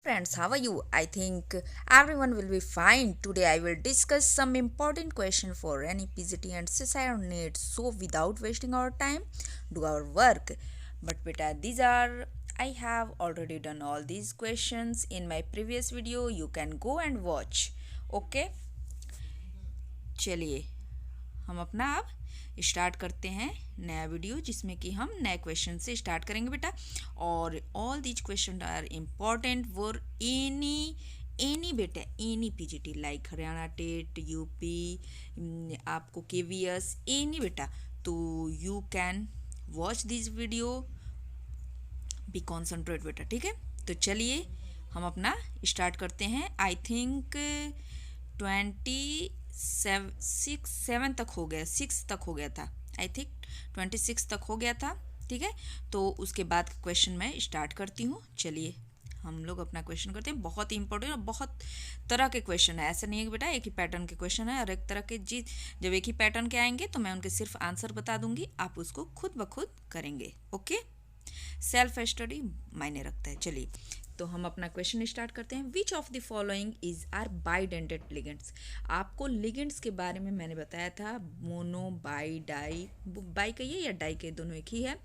Friends, how are you? I think everyone will be fine. Today I will discuss some important question for any PGT and societal needs. So without wasting our time, do our work. But beta, these are I have already done all these questions in my previous video. You can go and watch. Okay? चलिए हम अपना अब start करते हैं नया video जिसमें कि हम नए क्वेश्चन से स्टार्ट करेंगे बेटा और all these question are important for any बेटा any PGT like Haryana TET UP आपको केवीएस एनी बेटा तो you can watch this video be concentrate बेटा ठीक है। तो चलिए हम अपना स्टार्ट करते हैं। आई थिंक 27 तक हो गया, 6 तक हो गया था। आई थिंक 26 तक हो गया था ठीक है। तो उसके बाद क्वेश्चन मैं स्टार्ट करती हूँ। चलिए हम लोग अपना क्वेश्चन करते हैं। बहुत ही इंपॉर्टेंट और बहुत तरह के क्वेश्चन है, ऐसा नहीं है कि बेटा एक ही पैटर्न के क्वेश्चन है और एक तरह के जी जब एक ही पैटर्न के आएंगे तो मैं उनके सिर्फ आंसर बता दूंगी, आप उसको खुद ब खुद करेंगे। ओके, सेल्फ स्टडी मायने रखता है। चलिए तो हम अपना क्वेश्चन स्टार्ट करते हैं। Which of the following is are bidentate ligands. आपको लिगेंड्स के बारे में मैंने बताया था, मोनो बाई डाई, बाई कहिए या डाई के दोनों एक ही है।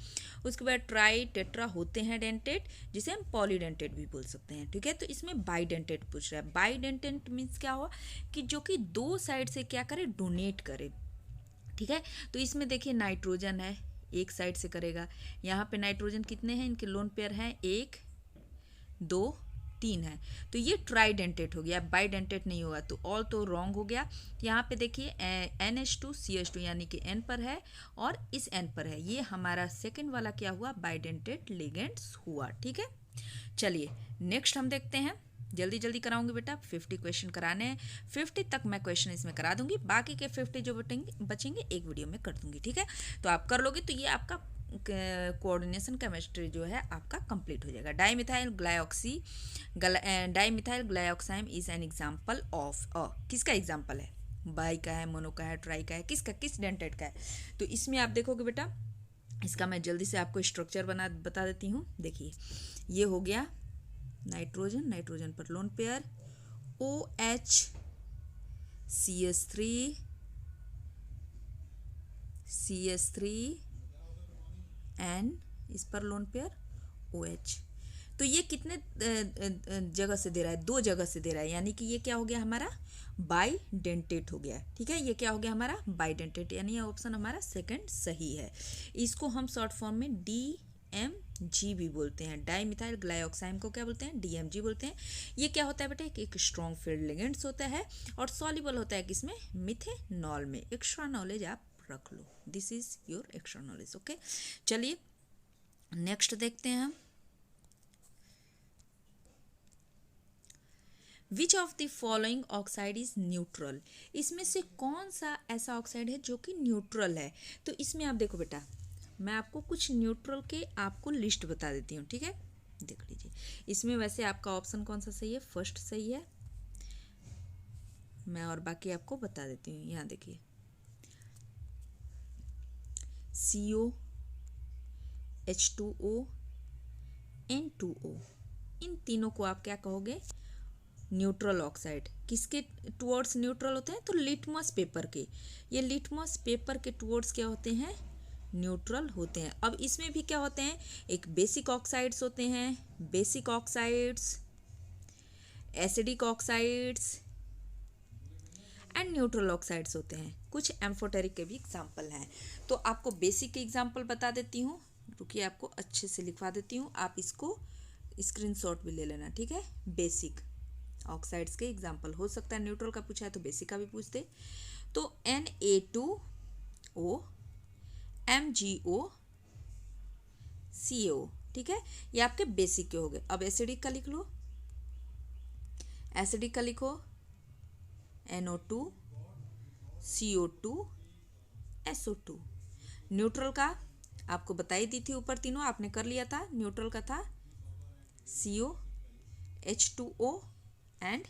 उसके बाद ट्राई टेट्रा होते हैं डेंटेड, जिसे हम पॉलीडेंटेड भी बोल सकते हैं ठीक है। तो इसमें बाइडेंटेड पूछ रहा है। बाइडेंटेड मीन्स क्या हुआ कि जो कि दो साइड से क्या करे, डोनेट करे ठीक है। तो इसमें देखिए नाइट्रोजन है, एक साइड से करेगा। यहाँ पे नाइट्रोजन कितने हैं, इनके लोन पेयर हैं 1 2 3 है। तो ये ट्राइडेंटेट हो गया, बाइडेंटेट नहीं होगा। तो ऑल तो रॉन्ग हो गया। यहाँ पे देखिए NH2CH2 यानी कि N पर है और इस N पर है, ये हमारा सेकंड वाला क्या हुआ, बाइडेंटेट लिगेंड्स हुआ ठीक है। चलिए नेक्स्ट हम देखते हैं। जल्दी जल्दी कराऊंगी बेटा, 50 क्वेश्चन कराने हैं। 50 तक मैं क्वेश्चन इसमें करा दूंगी, बाकी के 50 जो बचेंगे एक वीडियो में कर दूंगी ठीक है। तो आप कर लोगे तो ये आपका कोऑर्डिनेशन केमिस्ट्री जो है आपका कंप्लीट हो जाएगा। Dimethyl glyoxime is an example of किसका एग्जांपल है, बाई का है, मोनो का है, ट्राई का है, किसका, किस डेंटेट का है। तो इसमें आप देखोगे बेटा, इसका मैं जल्दी से आपको स्ट्रक्चर बता देती हूँ। देखिए ये हो गया नाइट्रोजन, नाइट्रोजन पर लोन पेयर CH3 एन, इस पर लोन पेयर OH। तो ये कितने जगह से दे रहा है, 2 जगह से दे रहा है, यानी कि ये क्या हो गया हमारा बाइडेंटेट हो गया ठीक है। ये क्या हो गया हमारा बाइडेंटेट, यानी ये ऑप्शन हमारा सेकंड सही है। इसको हम शॉर्ट फॉर्म में DMG भी बोलते हैं। डाई मिथाइल ग्लाइऑक्साइम को क्या बोलते हैं, DMG बोलते हैं। ये क्या होता है बेटा, एक स्ट्रॉन्ग फील्ड लिगेंड्स होता है और सॉल्युबल होता है किसमें, मिथेनॉल में। एक्स्ट्रा नॉलेज आप रख लो, this is your extra knowledge okay. चलिए नेक्स्ट देखते हैं हम। Which of the following oxide is neutral. इसमें से कौन सा ऐसा ऑक्साइड है जो कि न्यूट्रल है। तो इसमें आप देखो बेटा, मैं आपको कुछ न्यूट्रल के आपको लिस्ट बता देती हूँ ठीक है। देख लीजिए इसमें वैसे आपका ऑप्शन कौन सा सही है, फर्स्ट सही है। मैं और बाकी आपको बता देती हूँ। यहाँ देखिए CO, H2O, N2O, इन तीनों को आप क्या कहोगे, न्यूट्रल ऑक्साइड। किसके टुवर्ड्स न्यूट्रल होते हैं, तो लिटमस पेपर के, ये लिटमस पेपर के टुवर्ड्स क्या होते हैं, न्यूट्रल होते हैं। अब इसमें भी क्या होते हैं, एक बेसिक ऑक्साइड्स होते हैं, basic oxides, acidic oxides and neutral oxides होते हैं। कुछ एम्फोटेरिक के भी एग्जाम्पल हैं। तो आपको बेसिक के एग्जाम्पल बता देती हूँ, रुकिए आपको अच्छे से लिखवा देती हूँ, आप इसको स्क्रीनशॉट भी ले लेना ठीक है। बेसिक ऑक्साइड्स के एग्जाम्पल हो सकता है, न्यूट्रल का पूछा है तो बेसिक का भी पूछ दे। तो Na2O, MgO, CO ठीक है, ये आपके बेसिक के हो गए। अब एसिडिक का लिख लो, एसिडिक का लिखो NO2, CO2, SO2। न्यूट्रल का आपको बताई दी थी ऊपर, तीनों आपने कर लिया था। न्यूट्रल का था CO, H2O and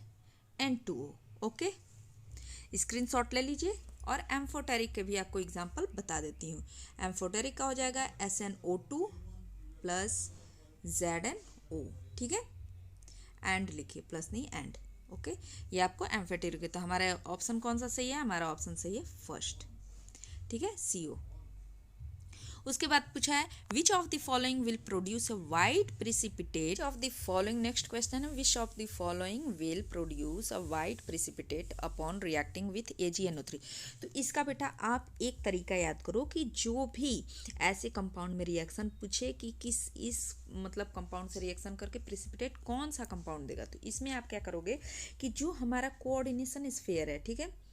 N2O okay. Screenshot ले लीजिए। और एम्फोटेरिक के भी आपको एग्जांपल बता देती हूँ। एम्फोटेरिक का हो जाएगा SnO2 प्लस ZnO ठीक है। एंड लिखिए, प्लस नहीं एंड। ओके, ये आपको एम्फेटेरिक है। तो हमारा ऑप्शन कौन सा सही है? हमारा ऑप्शन सही है फर्स्ट। ठीक है, CO। उसके बाद पूछा है which of the following will produce a white precipitate of the following. Next question है which of the following will produce a white precipitate upon reacting with AgNO3। तो इसका बेटा आप एक तरीका याद करो कि जो भी ऐसे कंपाउंड में रिएक्शन पूछे कि किस इस मतलब कंपाउंड से रिएक्शन करके प्रिसिपिटेट कौन सा कंपाउंड देगा, तो इसमें आप क्या करोगे कि जो हमारा कोऑर्डिनेशन स्फीयर है, ठीक है,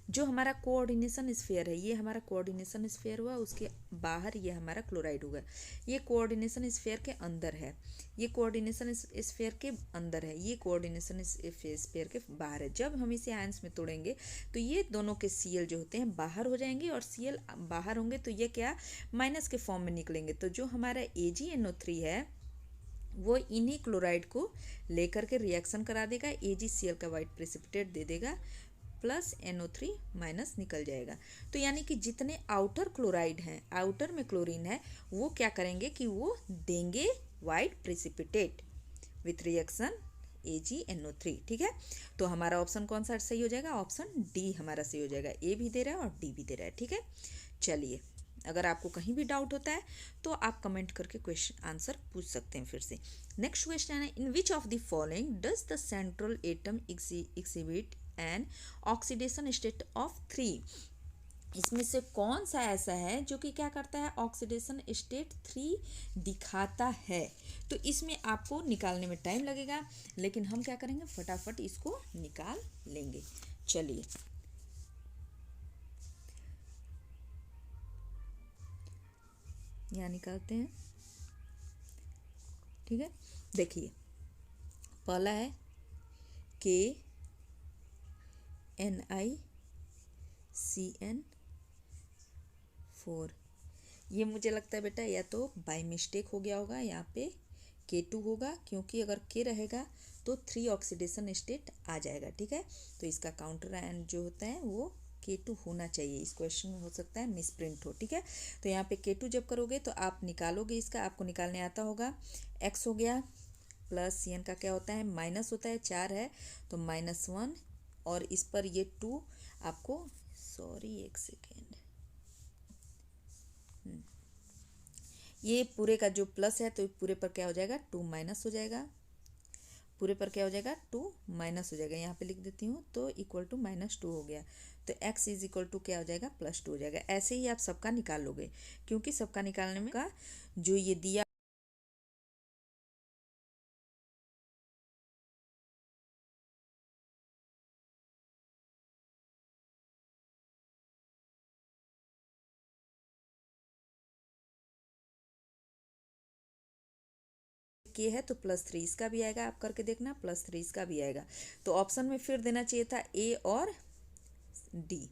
जो हमारा कोऑर्डिनेशन स्फीयर है, ये हमारा कोऑर्डिनेशन स्फीयर हुआ, उसके बाहर ये हमारा क्लोराइड होगा। ये कोऑर्डिनेशन स्फीयर के अंदर है, ये कोऑर्डिनेशन स्फीयर के अंदर है, ये कोऑर्डिनेशन स्फीयर के बाहर है। जब हम इसे आयंस में तोड़ेंगे तो ये दोनों के Cl जो होते हैं बाहर हो जाएंगे, और Cl बाहर होंगे तो ये क्या माइनस के फॉर्म में निकलेंगे। तो जो हमारा AgNO3 है वो इन्हीं क्लोराइड को लेकर के रिएक्शन करा देगा, AgCl का वाइट प्रेसिपिटेट दे देगा, प्लस NO3 माइनस निकल जाएगा। तो यानी कि जितने आउटर क्लोराइड हैं, आउटर में क्लोरीन है, वो क्या करेंगे कि वो देंगे white precipitate with reaction AgNO3। ठीक है, तो हमारा ऑप्शन कौन सा सही हो जाएगा? ऑप्शन डी हमारा सही हो जाएगा। ए भी दे रहा है और डी भी दे रहा है। ठीक है, चलिए, अगर आपको कहीं भी डाउट होता है तो आप कमेंट करके क्वेश्चन आंसर पूछ सकते हैं फिर से। नेक्स्ट क्वेश्चन है in which of the following does the central atom exhibit an oxidation state of 3। इसमें से कौन सा ऐसा है जो कि क्या करता है? ऑक्सीडेशन स्टेट 3 दिखाता है। तो इसमें आपको निकालने में टाइम लगेगा, लेकिन हम क्या करेंगे, फटाफट इसको निकाल लेंगे। चलिए, यहाँ निकालते हैं। ठीक है, देखिए पहला है KNiCN4। ये मुझे लगता है बेटा या तो बाय मिस्टेक हो गया होगा, यहाँ पे K2 होगा, क्योंकि अगर K रहेगा तो 3 ऑक्सीडेशन स्टेट आ जाएगा। ठीक है, तो इसका काउंटर एंड जो होता है वो K2 होना चाहिए। इस क्वेश्चन में हो सकता है मिस प्रिंट हो। ठीक है, तो यहाँ पे K2 जब करोगे तो आप निकालोगे, इसका आपको निकालने आता होगा। X हो गया, प्लस CN का क्या होता है? माइनस होता है, 4 है तो -1, और इस पर ये 2 आपको, सॉरी एक सेकेंड, ये पूरे का जो प्लस है तो पूरे पर क्या हो जाएगा? 2 माइनस हो जाएगा, पूरे पर क्या हो जाएगा? 2 माइनस हो जाएगा। यहाँ पे लिख देती हूँ, तो इक्वल टू -2 हो गया, तो x इज इक्वल टू क्या हो जाएगा? +2 हो जाएगा। ऐसे ही आप सबका निकाल लोगे, क्योंकि सबका निकालने में का जो ये दिया के है तो +3 इसका भी आएगा, आप करके देखना, +3 इसका भी आएगा। तो ऑप्शन में फिर देना चाहिए था A और D,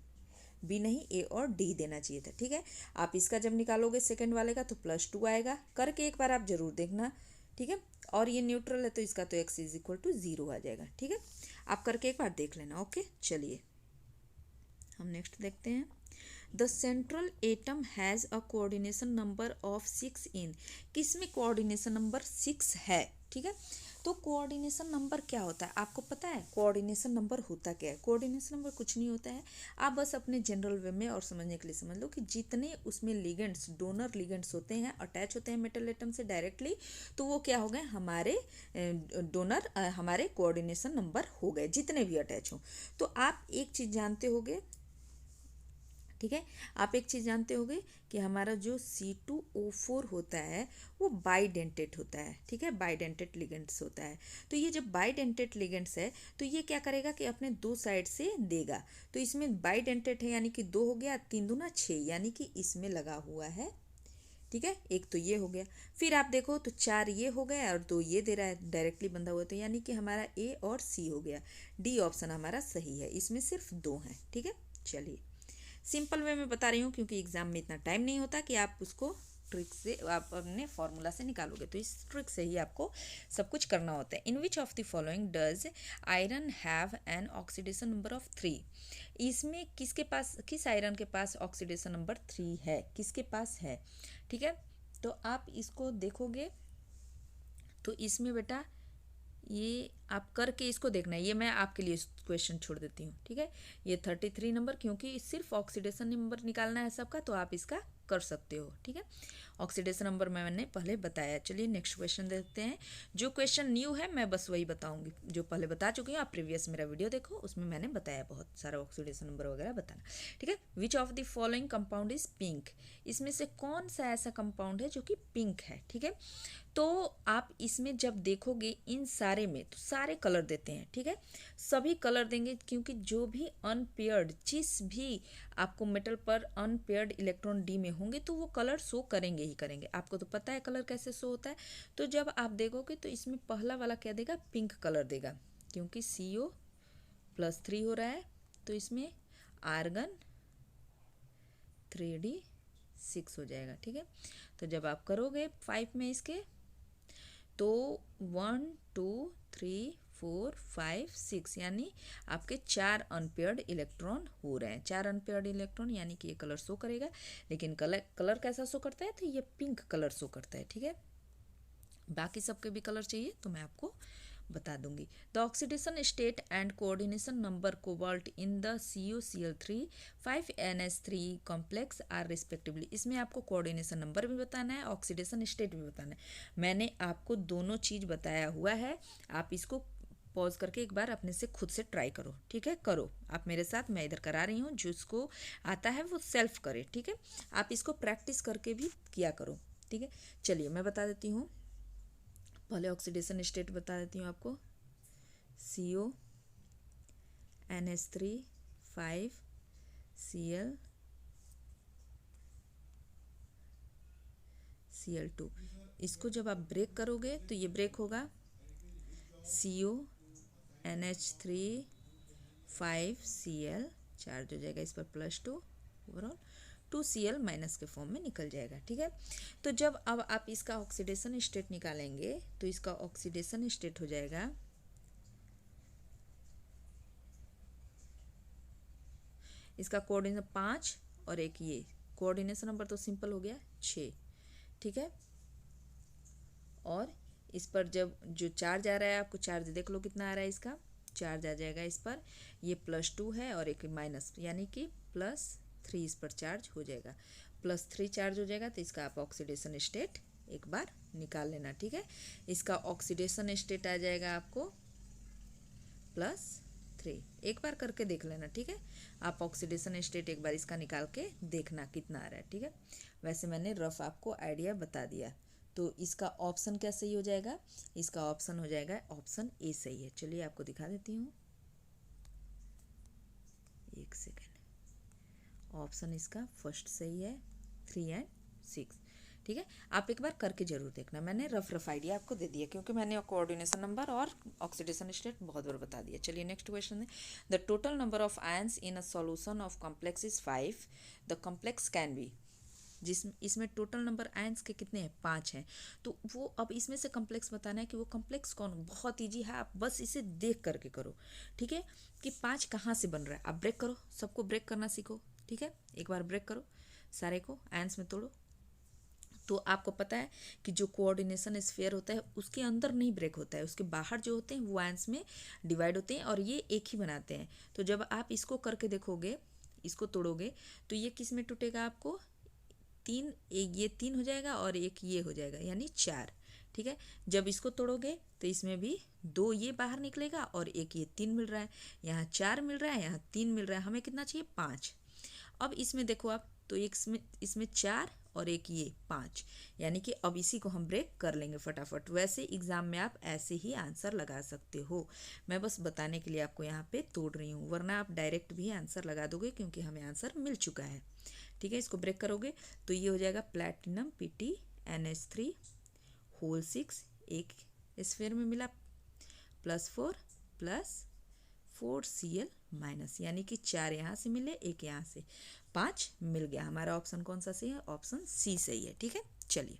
बी नहीं, A और D देना चाहिए था। ठीक है, आप इसका जब निकालोगे सेकंड वाले का तो +2 आएगा, करके एक बार आप जरूर देखना। ठीक है, और ये न्यूट्रल है तो इसका तो x इज इक्वल टू 0 आ जाएगा। ठीक है, आप करके एक बार देख लेना। ओके, चलिए हम नेक्स्ट देखते हैं। The central atom has a coordination number of 6 इन। किस में कोऑर्डिनेशन नंबर 6 है? ठीक है, तो कोऑर्डिनेशन नंबर क्या होता है आपको पता है? कोऑर्डिनेशन नंबर होता क्या है? कोऑर्डिनेशन नंबर कुछ नहीं होता है, आप बस अपने जनरल वे में और समझने के लिए समझ लो कि जितने उसमें लिगेंड्स, डोनर लिगेंड्स होते हैं, अटैच होते हैं मेटल एटम से डायरेक्टली, तो वो क्या हो गए? हमारे डोनर, हमारे कोऑर्डिनेशन नंबर हो गए, जितने भी अटैच हों। तो आप एक चीज़ जानते होगे, ठीक है, आप एक चीज़ जानते होंगे कि हमारा जो C2O4 होता है वो बाइडेंटेट होता है। ठीक है, बाइडेंटेट लिगेंड्स होता है। तो ये जब बाइडेंटेट लिगेंड्स है तो ये क्या करेगा कि अपने 2 साइड से देगा। तो इसमें बाइडेंटेट है यानी कि 2 हो गया, 3 दूना 6, यानी कि इसमें लगा हुआ है। ठीक है, एक तो ये हो गया, फिर आप देखो तो 4 ये हो गया और 2 ये दे रहा है, डायरेक्टली बंधा हुआ, तो यानी कि हमारा A और C हो गया। डी ऑप्शन हमारा सही है, इसमें सिर्फ 2 हैं। ठीक है, चलिए सिंपल वे में बता रही हूँ, क्योंकि एग्जाम में इतना टाइम नहीं होता कि आप उसको ट्रिक से, आप अपने फॉर्मूला से निकालोगे, तो इस ट्रिक से ही आपको सब कुछ करना होता है। In which of the following does iron have an oxidation number of 3। इसमें किसके पास, किस आयरन के पास ऑक्सीडेशन नंबर 3 है? किसके पास है? ठीक है, तो आप इसको देखोगे तो इसमें बेटा ये आप करके इसको देखना है, ये मैं आपके लिए क्वेश्चन छोड़ देती हूँ, ठीक है। ये 33 नंबर, क्योंकि सिर्फ ऑक्सीडेशन नंबर निकालना है सबका, तो आप इसका कर सकते हो, ठीक है। ऑक्सीडेशन नंबर मैंने पहले बताया। चलिए नेक्स्ट क्वेश्चन देखते हैं। जो क्वेश्चन न्यू है मैं बस वही बताऊंगी, जो पहले बता चुकी हूँ। आप प्रीवियस मेरा वीडियो देखो, उसमें मैंने बताया बहुत सारा ऑक्सीडेशन नंबर वगैरह बताना, ठीक है। Which of the following compound is pink, इसमें से कौन सा ऐसा कंपाउंड है जो कि पिंक है, ठीक है। तो आप इसमें जब देखोगे इन सारे में, तो सारे कलर देते हैं, ठीक है, सभी कलर देंगे, क्योंकि जो भी अनपेयर्ड, जिस भी आपको मेटल पर अनपेयर्ड इलेक्ट्रॉन डी में होंगे तो वो कलर शो करेंगे ही करेंगे। आपको तो पता है कलर कैसे शो होता है। तो जब आप देखोगे तो इसमें पहला वाला क्या देगा, पिंक कलर देगा, क्योंकि CO+3 हो रहा है, तो इसमें आर्गन 3D6 हो जाएगा, ठीक है। तो जब आप करोगे 5 में इसके, तो 1 2 3 4 5 6, यानी आपके 4 अनपेयर्ड इलेक्ट्रॉन हो रहे हैं। 4 अनपेयर्ड इलेक्ट्रॉन यानी कि ये कलर शो करेगा। लेकिन कलर कैसा शो करता है, तो ये पिंक कलर शो करता है, ठीक है। बाकी सबके भी कलर चाहिए तो मैं आपको बता दूंगी। The oxidation state and coordination number cobalt in the CuCl3 5NH3 complex are respectively. इसमें आपको कोऑर्डिनेशन नंबर भी बताना है, ऑक्सीडेशन स्टेट भी बताना है। मैंने आपको दोनों चीज़ बताया हुआ है। आप इसको पॉज करके एक बार अपने से खुद से ट्राई करो, ठीक है। करो आप मेरे साथ, मैं इधर करा रही हूँ, जिसको आता है वो सेल्फ करे, ठीक है। आप इसको प्रैक्टिस करके भी किया करो, ठीक है। चलिए मैं बता देती हूँ, पहले ऑक्सीडेशन स्टेट बता देती हूँ आपको। CONH3 5Cl2। इसको जब आप ब्रेक करोगे तो ये ब्रेक होगा, CONH3 5Cl, चार्ज हो जाएगा इस पर +2, ओवरऑल 2Cl माइनस के फॉर्म में निकल जाएगा, ठीक है। तो जब अब आप इसका ऑक्सीडेशन स्टेट निकालेंगे तो इसका ऑक्सीडेशन स्टेट हो जाएगा, इसका कोऑर्डिनेशन 5 और एक ये कोऑर्डिनेशन नंबर तो सिंपल हो गया 6, ठीक है। और इस पर जब जो चार्ज आ रहा है, आपको चार्ज देख लो कितना आ रहा है, इसका चार्ज आ जाएगा इस पर, ये +2 है और एक माइनस, यानी कि +3 इस पर चार्ज हो जाएगा, +3 चार्ज हो जाएगा। तो इसका आप ऑक्सीडेशन स्टेट एक बार निकाल लेना, ठीक है। इसका ऑक्सीडेशन स्टेट आ जाएगा आपको +3, एक बार करके देख लेना, ठीक है। आप ऑक्सीडेशन स्टेट एक बार इसका निकाल के देखना कितना आ रहा है, ठीक है। वैसे मैंने रफ आपको आइडिया बता दिया। तो इसका ऑप्शन क्या सही हो जाएगा, इसका ऑप्शन हो जाएगा ऑप्शन ए सही है। चलिए आपको दिखा देती हूँ, एक सेकेंड। ऑप्शन इसका फर्स्ट सही है, 3 और 6, ठीक है। आप एक बार करके जरूर देखना। मैंने रफ आइडिया आपको दे दिया, क्योंकि मैंने कोऑर्डिनेशन नंबर और ऑक्सीडेशन स्टेट बहुत बार बता दिया। चलिए नेक्स्ट क्वेश्चन है, the total number of ions in a solution of complex is 5, the complex can be. इसमें टोटल नंबर आयंस के कितने हैं, 5 हैं। तो वो अब इसमें से कॉम्प्लेक्स बताना है कि वो कॉम्प्लेक्स कौन, बहुत ईजी है, आप बस इसे देख करके करो, ठीक है, कि 5 कहाँ से बन रहा है। आप ब्रेक करो, सबको ब्रेक करना सीखो, ठीक है। एक बार ब्रेक करो, सारे को आयंस में तोड़ो। तो आपको पता है कि जो कोऑर्डिनेशन स्फीयर होता है उसके अंदर नहीं ब्रेक होता है, उसके बाहर जो होते हैं वो आयंस में डिवाइड होते हैं और ये एक ही बनाते हैं। तो जब आप इसको करके देखोगे, इसको तोड़ोगे, तो ये किस में टूटेगा, आपको 3, एक ये 3 हो जाएगा और एक ये हो जाएगा, यानी 4, ठीक है। जब इसको तोड़ोगे तो इसमें भी 2 ये बाहर निकलेगा और एक ये 3 मिल रहा है, यहाँ 4 मिल रहा है, यहाँ 3 मिल रहा है, हमें कितना चाहिए, 5। अब इसमें देखो आप, तो एक इसमें 4 और एक ये 5, यानी कि अब इसी को हम ब्रेक कर लेंगे फटाफट। वैसे एग्जाम में आप ऐसे ही आंसर लगा सकते हो, मैं बस बताने के लिए आपको यहाँ पे तोड़ रही हूँ, वरना आप डायरेक्ट भी आंसर लगा दोगे, क्योंकि हमें आंसर मिल चुका है, ठीक है। इसको ब्रेक करोगे तो ये हो जाएगा प्लैटिनम PtNH3 होल 6, एक स्फीयर में मिला, +4 +4Cl माइनस, यानी कि 4 यहाँ से मिले, एक यहाँ से, 5 मिल गया। हमारा ऑप्शन कौन सा सही है, ऑप्शन सी सही है, ठीक है। चलिए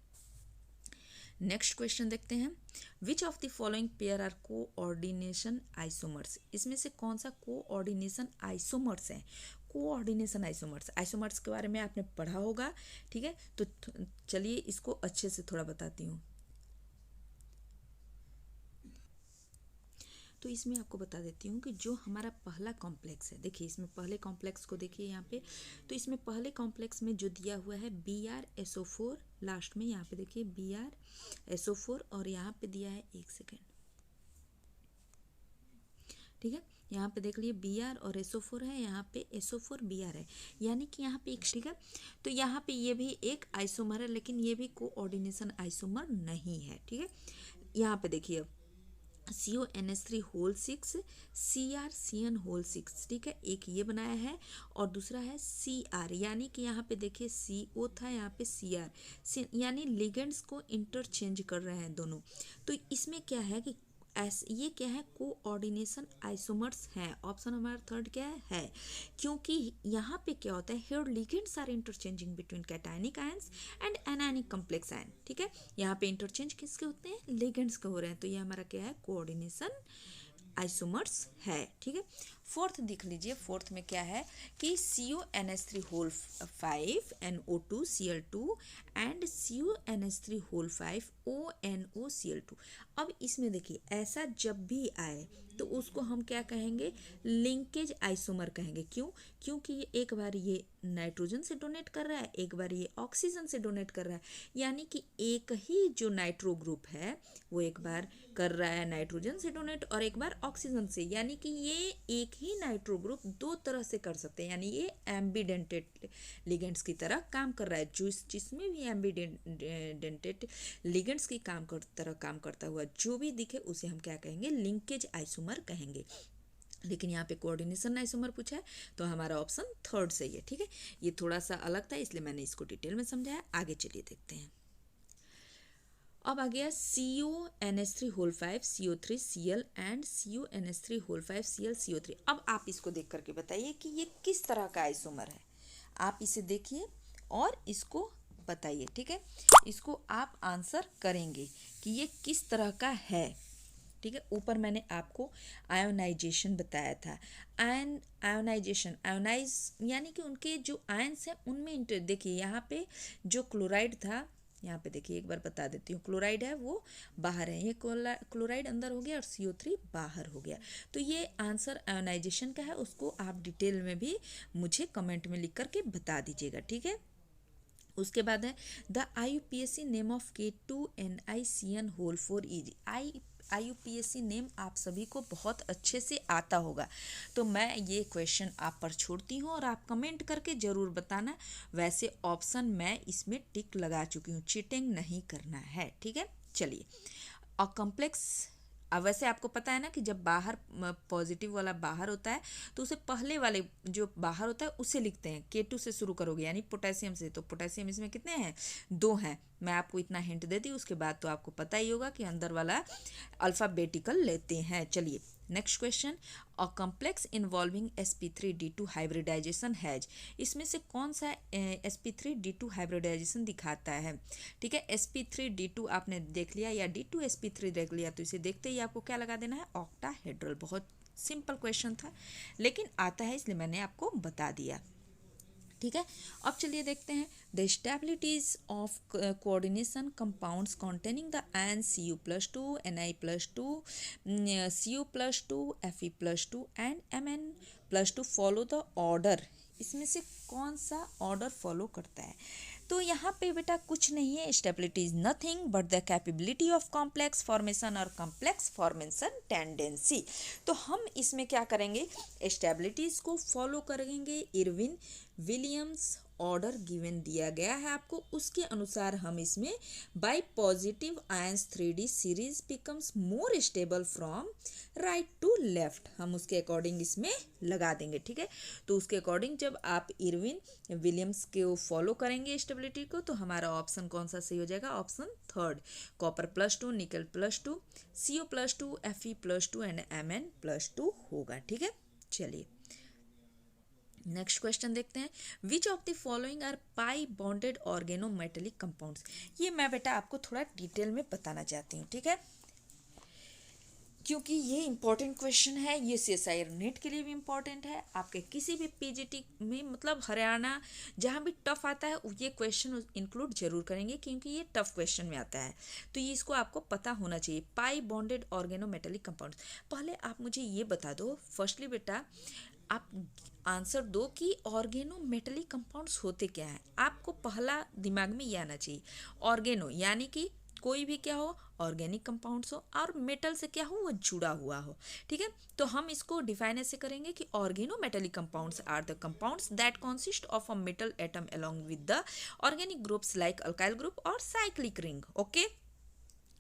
नेक्स्ट क्वेश्चन देखते हैं, which of the following pair are coordination isomers. इसमें से कौन सा कोऑर्डिनेशन आइसोमर्स है, कोऑर्डिनेशन आइसोमर्स के बारे में आपने पढ़ा होगा, ठीक है। तो चलिए इसको अच्छे से थोड़ा बताती हूँ। तो इसमें आपको बता देती हूँ कि जो हमारा पहला कॉम्प्लेक्स है, देखिए इसमें पहले कॉम्प्लेक्स को देखिए यहाँ पे, तो इसमें पहले कॉम्प्लेक्स में जो दिया हुआ है BrSO4, लास्ट में यहाँ पे देखिए BrSO4 और यहाँ पे दिया है, एक सेकेंड, ठीक है, यहाँ पे देख लीजिए Br और SO4 है, यहाँ पे SO4 Br है, यानी कि यहाँ पे एक, ठीक है, तो यहाँ पे ये भी एक आइसोमर है, लेकिन ये भी कोऑर्डिनेशन आइसोमर नहीं है, ठीक है। यहाँ पे देखिए CONH3 होल 6 CrCN होल 6, ठीक है, एक ये बनाया है और दूसरा है Cr, यानी कि यहाँ पे देखिए CO था, यहाँ पे Cr, यानी लिगेंड्स को इंटरचेंज कर रहे हैं दोनों। तो इसमें क्या है कि ये क्या है, कोऑर्डिनेशन आइसोमर्स हैं। ऑप्शन हमारा थर्ड क्या है, क्योंकि यहाँ पे क्या होता है, here ligands are interchanging between cationic ions and anionic complex ion, ठीक है, यहाँ पे इंटरचेंज किसके होते हैं, लिगेंड्स के हो रहे हैं, तो ये हमारा क्या है, कोऑर्डिनेशन आइसोमर्स है, ठीक है। फोर्थ देख लीजिए, फोर्थ में क्या है कि CONH3 whole 5 NO2 Cl2 and CONH3 whole 5 ONO Cl2। अब इसमें देखिए ऐसा जब भी आए तो उसको हम क्या कहेंगे, लिंकेज आइसोमर कहेंगे। क्यों, क्योंकि ये एक बार ये नाइट्रोजन से डोनेट कर रहा है, एक बार ये ऑक्सीजन से डोनेट कर रहा है, यानी कि एक ही जो नाइट्रो ग्रुप है वो एक बार कर रहा है नाइट्रोजन से डोनेट और एक बार ऑक्सीजन से, यानी कि ये एक ही नाइट्रो ग्रुप दो तरह से कर सकते हैं, यानी ये एम्बीडेंटेड लिगेंड्स की तरह काम कर रहा है। जो जिसमें भी एम्बीडेंटेड लिगेंड्स की तरह काम करता हुआ जो भी दिखे उसे हम क्या कहेंगे, लिंकेज आइसोमर कहेंगे। लेकिन यहाँ पे कोऑर्डिनेशन आइसोमर पूछा है तो हमारा ऑप्शन थर्ड सही है, ठीक है। ये थोड़ा सा अलग था इसलिए मैंने इसको डिटेल में समझाया। आगे चलिए देखते हैं। अब आ गया CONH3 whole 5 CO3 Cl and CONH3 whole 5 Cl CO3। अब आप इसको देख करके बताइए कि ये किस तरह का आइसोमर है। आप इसे देखिए और इसको बताइए, ठीक है। इसको आप आंसर करेंगे कि ये किस तरह का है, ठीक है। ऊपर मैंने आपको आयोनाइजेशन बताया था। आयोनाइजेशन, आयोनाइज यानी कि उनके जो आयंस हैं उनमें देखिए यहाँ पे जो क्लोराइड था, यहाँ पे देखिए एक बार बता देती हूँ, क्लोराइड है वो बाहर है, ये क्लोराइड अंदर हो गया और CO3 बाहर हो गया। तो ये आंसर आयोनाइजेशन का है, उसको आप डिटेल में भी मुझे कमेंट में लिख करके बता दीजिएगा, ठीक है। उसके बाद है the IUPAC name of K2NiCN whole 4 EG। IUPAC name आप सभी को बहुत अच्छे से आता होगा, तो मैं ये क्वेश्चन आप पर छोड़ती हूँ और आप कमेंट करके ज़रूर बताना। वैसे ऑप्शन मैं इसमें टिक लगा चुकी हूँ, चीटिंग नहीं करना है, ठीक है। चलिए, और कॉम्प्लेक्स, अब वैसे आपको पता है ना कि जब बाहर पॉजिटिव वाला बाहर होता है तो उसे पहले वाले जो बाहर होता है उसे लिखते हैं, K2 से शुरू करोगे यानी पोटेशियम से, तो पोटेशियम इसमें कितने हैं, 2 हैं। मैं आपको इतना हिंट दे दी, उसके बाद तो आपको पता ही होगा कि अंदर वाला अल्फ़ाबेटिकल लेते हैं। चलिए next question, a complex involving sp3d2 hybridization has. इसमें से कौन सा sp3d2 हाइब्रिडाइजेशन दिखाता है, ठीक है। sp3d2 आपने देख लिया या d2sp3 देख लिया, तो इसे देखते ही आपको क्या लगा देना है, ऑक्टाहेड्रल। बहुत सिंपल क्वेश्चन था लेकिन आता है इसलिए मैंने आपको बता दिया, ठीक है। अब चलिए देखते हैं the stabilities of coordination compounds containing the ion Cu+2 Ni+2 Cu+2 Fe+2 and Mn+2 follow the order. इसमें से कौन सा ऑर्डर फॉलो करता है, तो यहाँ पे बेटा कुछ नहीं है, stability is nothing but the capability of complex formation और कॉम्प्लेक्स फॉर्मेशन टेंडेंसी। तो हम इसमें क्या करेंगे, स्टेबिलिटीज को फॉलो करेंगे। इरविन विलियम्स ऑर्डर गिवन दिया गया है आपको, उसके अनुसार हम इसमें bipositive ions 3D series becomes more stable from right to left, हम उसके अकॉर्डिंग इसमें लगा देंगे, ठीक है। तो उसके अकॉर्डिंग जब आप इरविन विलियम्स को फॉलो करेंगे स्टेबिलिटी को, तो हमारा ऑप्शन कौन सा सही हो जाएगा, ऑप्शन थर्ड, कॉपर+2 निकल+2 CO+2 Fe+2 एंड Mn+2 होगा, ठीक है। चलिए नेक्स्ट क्वेश्चन देखते हैं, which of the following are pi bonded organometallic compounds. ये मैं बेटा आपको थोड़ा डिटेल में बताना चाहती हूँ, ठीक है। क्योंकि ये इंपॉर्टेंट क्वेश्चन है, ये CSIR नेट के लिए भी इम्पॉर्टेंट है, आपके किसी भी PGT में, मतलब हरियाणा जहाँ भी टफ आता है ये क्वेश्चन इंक्लूड जरूर करेंगे, क्योंकि ये टफ क्वेश्चन में आता है। तो ये इसको आपको पता होना चाहिए। पाई बॉन्डेड ऑर्गेनोमेटेलिक कंपाउंड्स, पहले आप मुझे ये बता दो फर्स्टली बेटा, आप आंसर दो कि ऑर्गेनोमेटेलिक कंपाउंड्स होते क्या हैं। आपको पहला दिमाग में ये आना चाहिए, ऑर्गेनो यानी कि कोई भी क्या हो, ऑर्गेनिक कंपाउंड्स हो, और मेटल से क्या हो, वो जुड़ा हुआ हो। ठीक है, तो हम इसको डिफाइन ऐसे करेंगे कि organometallic compounds are the compounds that consist of a metal atom along with the organic groups like alkyl group और साइक्लिक रिंग। ओके,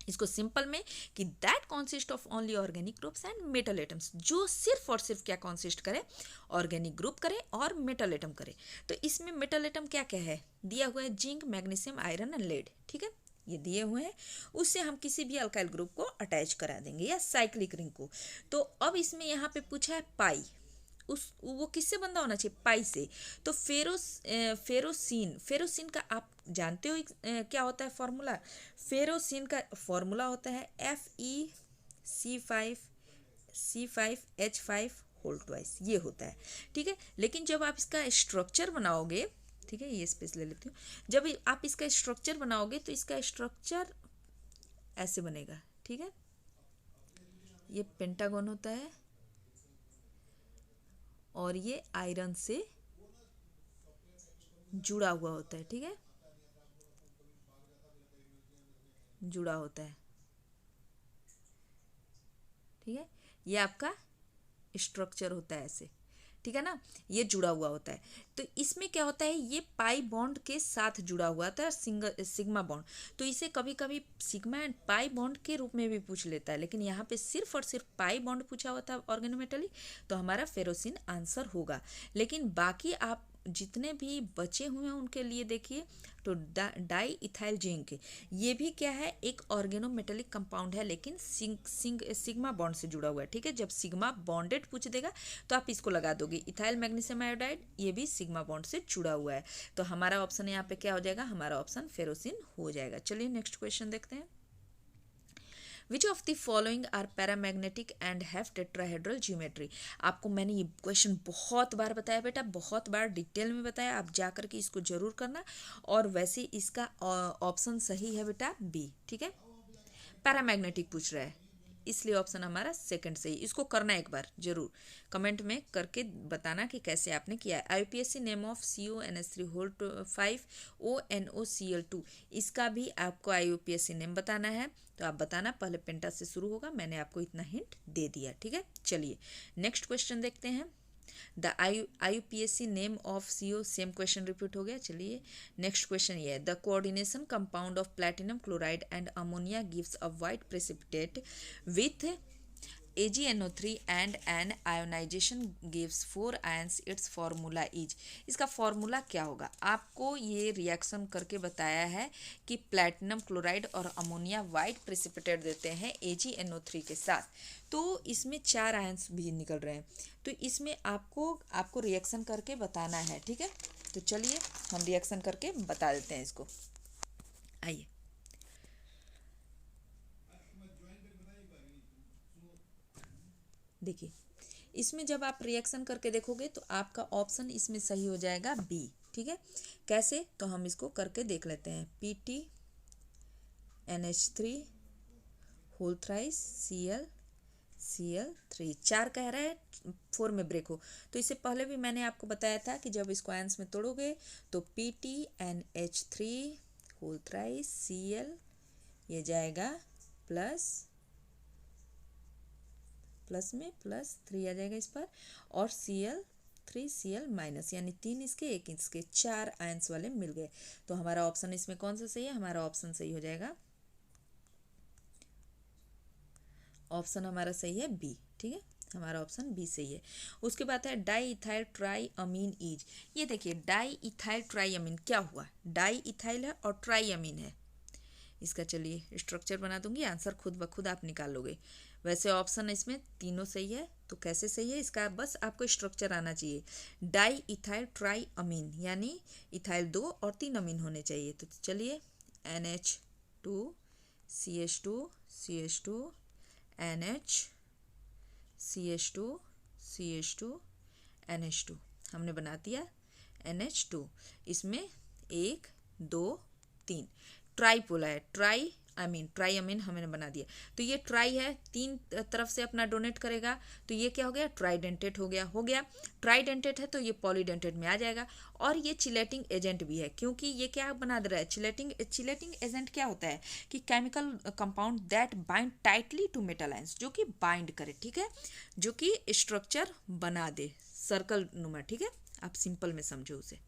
इसको सिंपल में कि that consist of only organic groups and metal atoms, जो सिर्फ और सिर्फ क्या consist करे, ऑर्गेनिक ग्रुप करे और मेटल एटम करे। तो इसमें मेटल एटम क्या क्या है, दिया हुआ है zinc, magnesium, iron and lead. ठीक है, ये दिए हुए हैं, उससे हम किसी भी अल्काइल ग्रुप को अटैच करा देंगे या साइक्लिक रिंग को। तो अब इसमें यहाँ पे पूछा है पाई, उस वो किससे बंधा होना चाहिए, पाई से। तो फेरोसिन का आप जानते हो क्या होता है फॉर्मूला। फेरोसिन का फॉर्मूला होता है Fe C5H5 ये होता है। ठीक है, लेकिन जब आप इसका स्ट्रक्चर बनाओगे, ठीक है ये स्पेस ले लेती हूँ, जब आप इसका स्ट्रक्चर बनाओगे तो इसका स्ट्रक्चर ऐसे बनेगा। ठीक है, ये पेंटागन होता है और ये आयरन से जुड़ा हुआ होता है। ठीक है, जुड़ा होता है। ठीक है, ये आपका स्ट्रक्चर होता है ऐसे। ठीक है ना, ये जुड़ा हुआ होता है। तो इसमें क्या होता है, ये पाई बॉन्ड के साथ जुड़ा हुआ था सिग्मा बॉन्ड। तो इसे कभी कभी सिग्मा एंड पाई बॉन्ड के रूप में भी पूछ लेता है, लेकिन यहाँ पे सिर्फ और सिर्फ पाई बॉन्ड पूछा हुआ था ऑर्गेनोमेटली, तो हमारा फेरोसिन आंसर होगा। लेकिन बाकी आप जितने भी बचे हुए हैं उनके लिए देखिए, तो डाई इथाइल जिंक, ये भी क्या है, एक ऑर्गेनोमेटेलिक कंपाउंड है, लेकिन सिग्मा बॉन्ड से जुड़ा हुआ है। ठीक है, जब सिग्मा बॉन्डेड पूछ देगा तो आप इसको लगा दोगे। इथाइल मैग्नीशियम आयोडाइड, ये भी सिग्मा बॉन्ड से जुड़ा हुआ है। तो हमारा ऑप्शन यहाँ पे क्या हो जाएगा, हमारा ऑप्शन फेरोसिन हो जाएगा। चलिए नेक्स्ट क्वेश्चन देखते हैं। Which of the following are paramagnetic and have tetrahedral geometry. आपको मैंने ये क्वेश्चन बहुत बार बताया बेटा, बहुत बार डिटेल में बताया, आप जा करके इसको जरूर करना। और वैसे इसका ऑप्शन सही है बेटा बी। ठीक है, पैरामैग्नेटिक पूछ रहा है, इसलिए ऑप्शन हमारा सेकंड सही। इसको करना एक बार जरूर, कमेंट में करके बताना कि कैसे आपने किया है। IUPAC name of CONH3 whole 5 ONOCl2, इसका भी आपको IUPAC नेम बताना है। तो आप बताना, पहले पेंटा से शुरू होगा, मैंने आपको इतना हिंट दे दिया। ठीक है, चलिए नेक्स्ट क्वेश्चन देखते हैं। The IUPAC name of CO, same question repeat हो गया। चलिए नेक्स्ट क्वेश्चन ये है, the coordination compound of platinum chloride and ammonia gives a white precipitate with AgNO3 and an ionization gives 4 ions, its formula is। इसका formula क्या होगा, आपको ये रिएक्शन करके बताया है कि प्लैटिनम क्लोराइड और अमोनिया वाइट प्रेसिपिटेट देते हैं AgNO3 के साथ। तो इसमें 4 आयंस भी निकल रहे हैं, तो इसमें आपको रिएक्शन करके बताना है। ठीक है, तो चलिए हम रिएक्शन करके बता देते हैं इसको। आइए, देखिए इसमें जब आप रिएक्शन करके देखोगे तो आपका ऑप्शन इसमें सही हो जाएगा बी। ठीक है, कैसे, तो हम इसको करके देख लेते हैं। PTNH3 होल थ्राइस Cl 4 कह रहा है, 4 में ब्रेक हो। तो इससे पहले भी मैंने आपको बताया था कि जब इसको आयंस में तोड़ोगे तो PTNH3 होल थ्राइस Cl, ये जाएगा प्लस में +3 आ जाएगा इस पर, और Cl3Cl-, यानी 3 इसके 1 इसके, 4 आयंस वाले मिल गए। तो हमारा ऑप्शन इसमें कौन सा सही है, हमारा ऑप्शन सही हो जाएगा, ऑप्शन हमारा सही है बी। ठीक है, हमारा ऑप्शन बी सही है। उसके बाद है diethyltriamine is. ये देखिए डाई इथाइल ट्राई अमीन क्या हुआ, डाई इथाइल है और ट्राई अमीन है। इसका चलिए स्ट्रक्चर बना दूंगी, आंसर खुद ब खुद आप निकाल लोगे। वैसे ऑप्शन इसमें तीनों सही है, तो कैसे सही है, इसका बस आपको स्ट्रक्चर आना चाहिए। डाई इथाइल ट्राई अमीन, यानी इथाइल 2 और 3 अमीन होने चाहिए। तो चलिए NH2 CH2 CH2 NH CH2 CH2 NH2 हमने बना दिया NH2। इसमें 1 2 3 ट्राई बोला है, ट्राई अमीन हमने बना दिया। तो ये ट्राई है, 3 तरफ से अपना डोनेट करेगा, तो ये क्या हो गया, ट्राइडेंटेट हो गया। ट्राइडेंटेट है तो ये पॉलीडेंटेट में आ जाएगा। और ये चिलेटिंग एजेंट भी है, क्योंकि ये क्या बना दे रहा है, चिलेटिंग एजेंट क्या होता है कि chemical compound that bind tightly to metal ions, जो कि बाइंड करे, ठीक है, जो कि स्ट्रक्चर बना दे सर्कल नुमा, ठीक है, आप सिंपल में समझो उसे।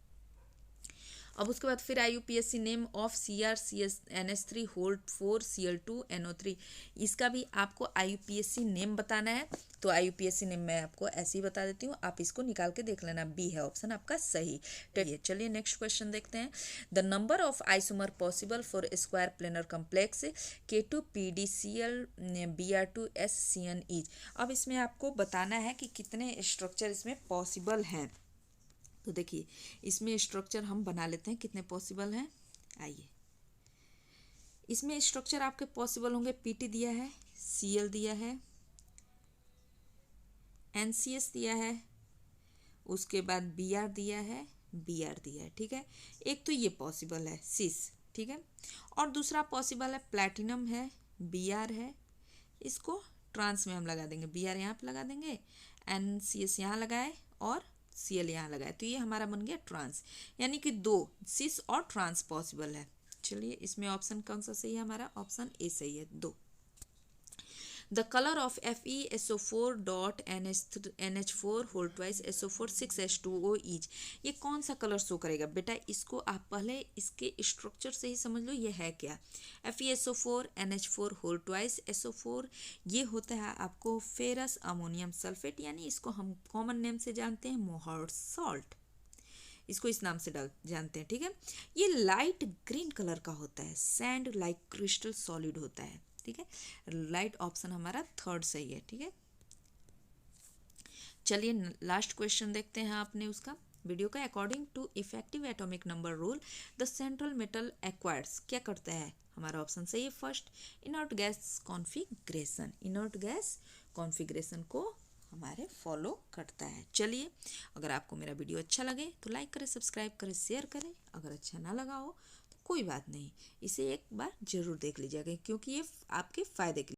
अब उसके बाद फिर IUPAC name of CrCnH3 hold 4 Cl2NO3, इसका भी आपको IUPAC नेम बताना है। तो IUPAC नेम मैं आपको ऐसे ही बता देती हूँ, आप इसको निकाल के देख लेना, बी है ऑप्शन आपका सही। चलिए नेक्स्ट क्वेश्चन देखते हैं। The number of isomer possible for square planar complex K2PDCl Br2SCN is. अब इसमें आपको बताना है कि कितने स्ट्रक्चर इसमें पॉसिबल हैं। तो देखिए इसमें स्ट्रक्चर हम बना लेते हैं, कितने पॉसिबल हैं, आइए। इसमें स्ट्रक्चर आपके पॉसिबल होंगे, PT दिया है, Cl दिया है, NCS दिया है, उसके बाद Br दिया है, Br दिया है, ठीक है। एक तो ये पॉसिबल है सिस, ठीक है, और दूसरा पॉसिबल है प्लैटिनम है, Br है, इसको ट्रांस में हम लगा देंगे, Br यहाँ पे लगा देंगे, NCS यहाँ लगाए और Cl यहाँ लगाए, तो ये हमारा बन गया ट्रांस, यानी कि 2 सिस और ट्रांस पॉसिबल है। चलिए इसमें ऑप्शन कौन सा सही है, हमारा ऑप्शन ए सही है, 2। The colour of FeSO4 dot NH4 whole twice SO4 6H2O is, ये कौन सा कलर शो करेगा बेटा, इसको आप पहले इसके स्ट्रक्चर से ही समझ लो ये है क्या। FeSO4 NH4 whole twice SO4, ये होता है आपको फेरस अमोनियम सल्फेट, यानी इसको हम कॉमन नेम से जानते हैं मोहर सॉल्ट, इसको इस नाम से जानते हैं, ठीक है। ये लाइट ग्रीन कलर का होता है, सैंड लाइक क्रिस्टल सॉलिड होता है, ठीक है। लाइट ऑप्शन हमारा 3rd सही है, ठीक है। चलिए लास्ट क्वेश्चन देखते हैं आपने उसका वीडियो का। According to effective atomic number rule the central metal acquires, क्या करता है, हमारा ऑप्शन सही है first, inert gas configuration, inert gas configuration को हमारे फॉलो करता है। चलिए अगर आपको मेरा वीडियो अच्छा लगे तो लाइक करें, सब्सक्राइब करें, शेयर करें। अगर अच्छा ना लगा हो तो कोई बात नहीं, इसे एक बार जरूर देख लीजिएगा, क्योंकि ये आपके फ़ायदे के लिए